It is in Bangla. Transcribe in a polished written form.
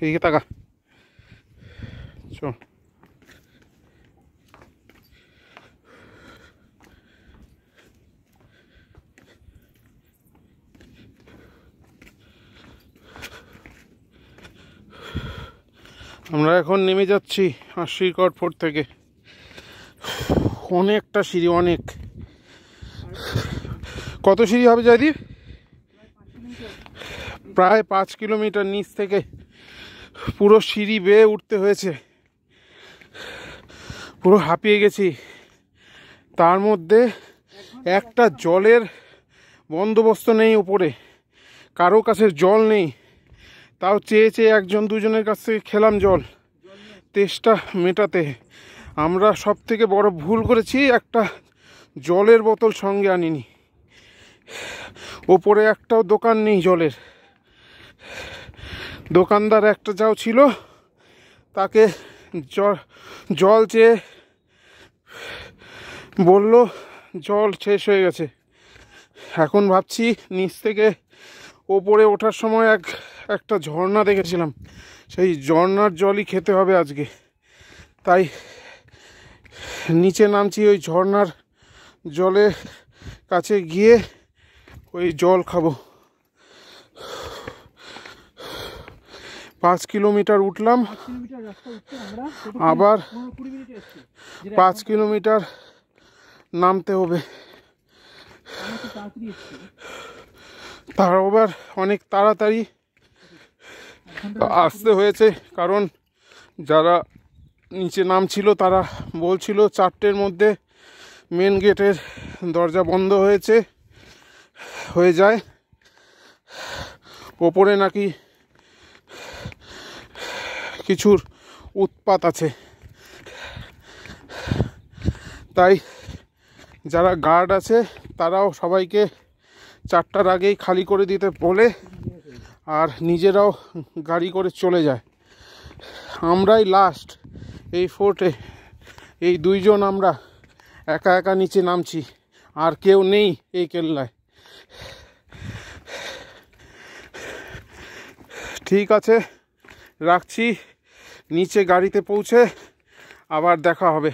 এদিকে তাকা। চল আমরা এখন নেমে যাচ্ছি আশিরকট ফোর্ট থেকে। অনেকটা সিঁড়ি, অনেক। কত সিঁড়ি হবে জয়দীপ? প্রায় 5 কিলোমিটার নিচ থেকে পুরো সিঁড়ি বেয়ে উঠতে হয়েছে। পুরো হাঁপিয়ে গেছি। তার মধ্যে একটা জলের বন্দোবস্ত নেই উপরে, কারো কাছে জল নেই। তাও চেয়ে চেয়ে একজন দুজনের কাছ থেকে খেলাম জল, তেষ্টা মেটাতে। আমরা সব থেকে বড় ভুল করেছি, একটা জলের বোতল সঙ্গে আনিনি। ওপরে একটাও দোকান নেই জলের। দোকানদার একটা যাও ছিল, তাকে জল চেয়ে বলল জল শেষ হয়ে গেছে। এখন ভাবছি নিচ থেকে ওপরে ওঠার সময় একটা ঝর্ণা দেখেছিলাম, সেই ঝর্ণার জলই খেতে হবে আজকে। তাই নিচে নামছি, ওই ঝর্ণার জলের কাছে গিয়ে ওই জল খাবো। 5 কিলোমিটার উঠলাম, আবার 5 কিলোমিটার নামতে হবে। তার আবার অনেক তাড়াতাড়ি আসতে হয়েছে, কারণ যারা নিচে নামছিল তারা বলছিল 4টের মধ্যে মেন গেটের দরজা বন্ধ হয়ে যায়। ওপরে নাকি কিছুর উৎপাত আছে। তাই যারা গার্ড আছে তারাও সবাইকে 4টার আগেই খালি করে দিতে বলে, আর নিজেরাও গাড়ি করে চলে যায়। আমরাই লাস্ট এই ফোর্টে, এই 2 জন আমরা একা একা নিচে নামছি, আর কেউ নেই এই কেল্লায়। ঠিক আছে, রাখছি। নিচে গাড়িতে পৌঁছে আবার দেখা হবে।